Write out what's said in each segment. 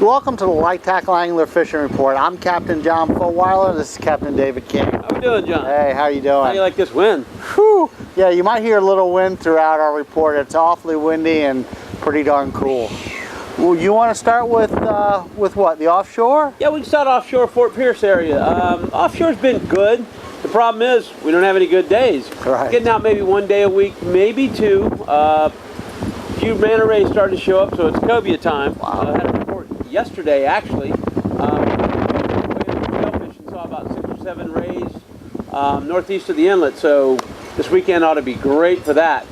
Welcome to the Light Tackle Angler Fishing Report. I'm Captain John Fulweiler. This is Captain David King. How we doing, John? Hey, how you doing? How do you like this wind? Whew. Yeah, you might hear a little wind throughout our report. It's awfully windy and pretty darn cool. Well, you want to start with what? The offshore? Yeah, we can start offshore, Fort Pierce area. Offshore's been good. The problem is we don't have any good days. Right. Getting out maybe one day a week, maybe two. Few manta rays starting to show up, so it's cobia time. Wow. I had a report yesterday, actually. Fishing, saw about 6 or 7 rays northeast of the inlet, so this weekend ought to be great for that.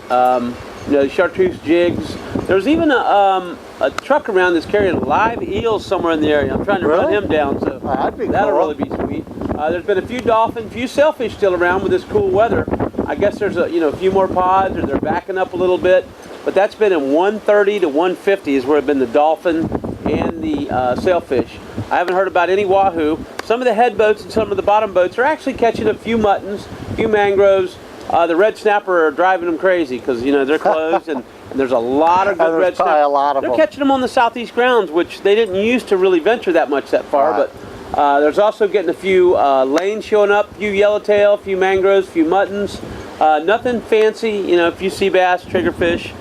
You know, chartreuse jigs. There's even a truck around that's carrying live eels somewhere in the area. I'm trying to run him down, so that'll really be sweet. There's been a few dolphins, a few sailfish still around with this cool weather. I guess there's a few more pods, or they're backing up a little bit. But that's been in 130 to 150 is where it's been the dolphin and the sailfish. I haven't heard about any wahoo. Some of the head boats and some of the bottom boats are actually catching a few muttons, a few mangroves. The red snapper are driving them crazy because they're closed and there's a lot of good red snapper. They're catching them on the southeast grounds, which they didn't used to really venture that much that far. Right. But there's also getting a few lanes showing up, a few yellowtail, a few mangroves, a few muttons. Nothing fancy, a few sea bass, triggerfish.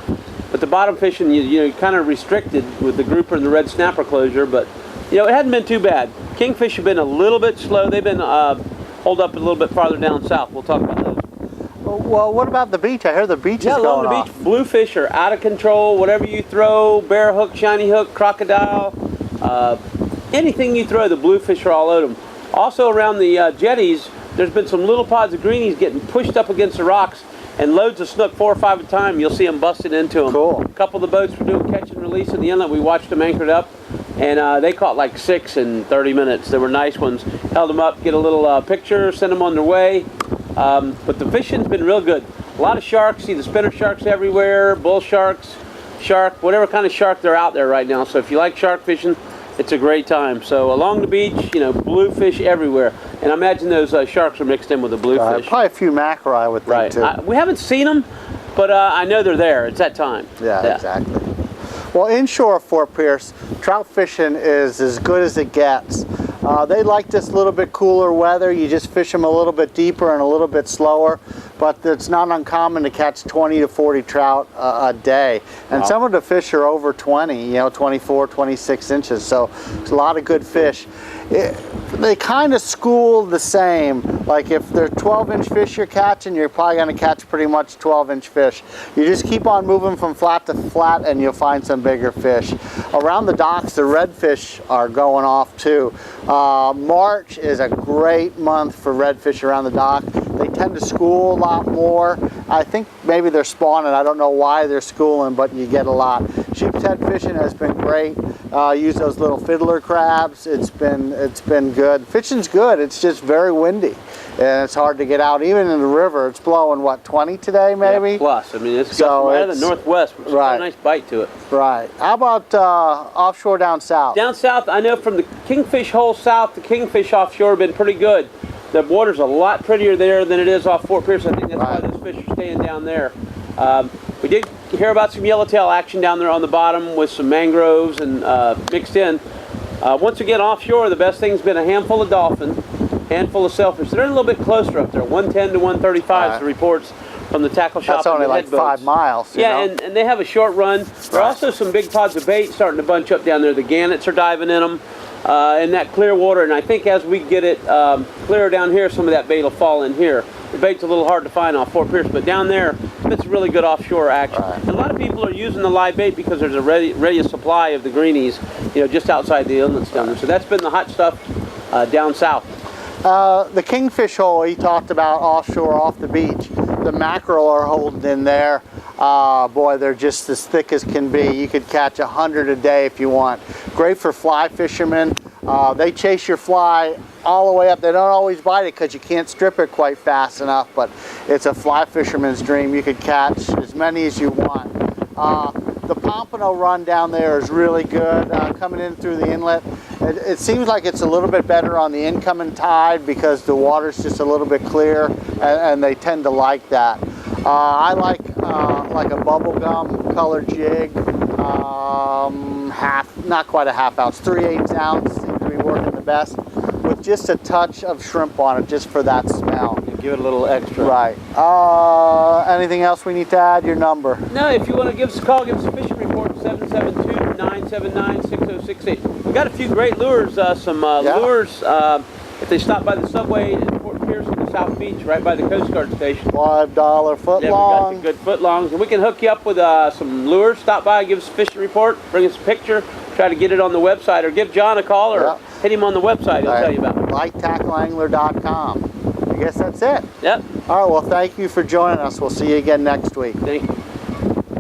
But the bottom fishing, you're kind of restricted with the grouper and the red snapper closure. But, it hadn't been too bad. Kingfish have been a little bit slow. They've been holed up a little bit farther down south. We'll talk about those. Well, what about the beach? I hear the beach is going along the beach, bluefish are out of control. Whatever you throw, bear hook, shiny hook, crocodile, anything you throw, the bluefish are all over them. Also around the jetties, there's been some little pods of greenies getting pushed up against the rocks, and loads of snook, 4 or 5 at a time. You'll see them busting into them. Cool. A couple of the boats were doing catch and release in the inlet. We watched them anchored up, and they caught like 6 in 30 minutes. They were nice ones. Held them up, get a little picture, send them on their way. But the fishing's been real good. A lot of sharks. See the spinner sharks everywhere, bull sharks, shark, whatever kind of shark they're out there right now. So if you like shark fishing, it's a great time. So along the beach, bluefish everywhere. And I imagine those sharks are mixed in with the bluefish. Probably a few mackerel, I would think, too. We haven't seen them, but I know they're there. It's that time. Yeah, exactly. Well, inshore of Fort Pierce, trout fishing is as good as it gets. They like this little bit cooler weather. You just fish them a little bit deeper and a little bit slower, but it's not uncommon to catch 20 to 40 trout a day. And some of the fish are over 20, 24, 26 inches, so it's a lot of good fish. They kind of school the same. Like if they're 12-inch fish you're catching, you're probably going to catch pretty much 12-inch fish. You just keep on moving from flat to flat and you'll find some bigger fish. Around the docks, the redfish are going off too. March is a great month for redfish around the dock. They tend to school a lot more. I think maybe they're spawning. I don't know why they're schooling, but you get a lot. Sheep's head fishing has been great. Use those little fiddler crabs. It's been good. Fishing's good. It's just very windy, and it's hard to get out. Even in the river, it's blowing what, 20 today, maybe? Yeah, plus. I mean, it's got right in the northwest, which got a nice bite to it. Right. How about offshore down south? Down south, I know from the Kingfish hole south, the Kingfish offshore have been pretty good. The water's a lot prettier there than it is off Fort Pierce. I think that's why those fish are staying down there. We did hear about some yellowtail action down there on the bottom with some mangroves and mixed in. Once again, offshore, the best thing's been a handful of dolphin, handful of sailfish. They're a little bit closer up there, 110 to 135 the reports from the tackle shop. That's only like 5 miles. Yeah, and they have a short run. There are also some big pods of bait starting to bunch up down there. The gannets are diving in them. In that clear water, and I think as we get it clearer down here, some of that bait will fall in here. The bait's a little hard to find off Fort Pierce, but down there, it's really good offshore action. And a lot of people are using the live bait because there's a ready supply of the greenies, just outside the inlets down there. So that's been the hot stuff down south. The Kingfish hole he talked about offshore off the beach. The mackerel are holding in there. Boy, they're just as thick as can be. You could catch 100 a day if you want. Great for fly fishermen. They chase your fly all the way up. They don't always bite it because you can't strip it quite fast enough, but it's a fly fisherman's dream. You could catch as many as you want. The pompano run down there is really good coming in through the inlet. It seems like it's a little bit better on the incoming tide because the water's just a little bit clear, and they tend to like that. I like a bubblegum colored jig, half, not quite a half ounce, 3/8 ounce seems to be working the best, with just a touch of shrimp on it, just for that smell. Give it a little extra. Right. Anything else we need to add? Your number? No, if you want to give us a call, give us a fishing report, 772-979-6068. We got a few great lures, lures. If they stop by the subway in Fort Pierce on the South Beach, right by the Coast Guard station. $5 foot Yeah, long. we got the good foot longs, and we can hook you up with some lures. Stop by, give us a fishing report, bring us a picture, try to get it on the website, or give John a call, or hit him on the website. He'll tell you about it. LightTackleAngler.com. I guess that's it. Yep. All right, well, thank you for joining us. We'll see you again next week. Thank you.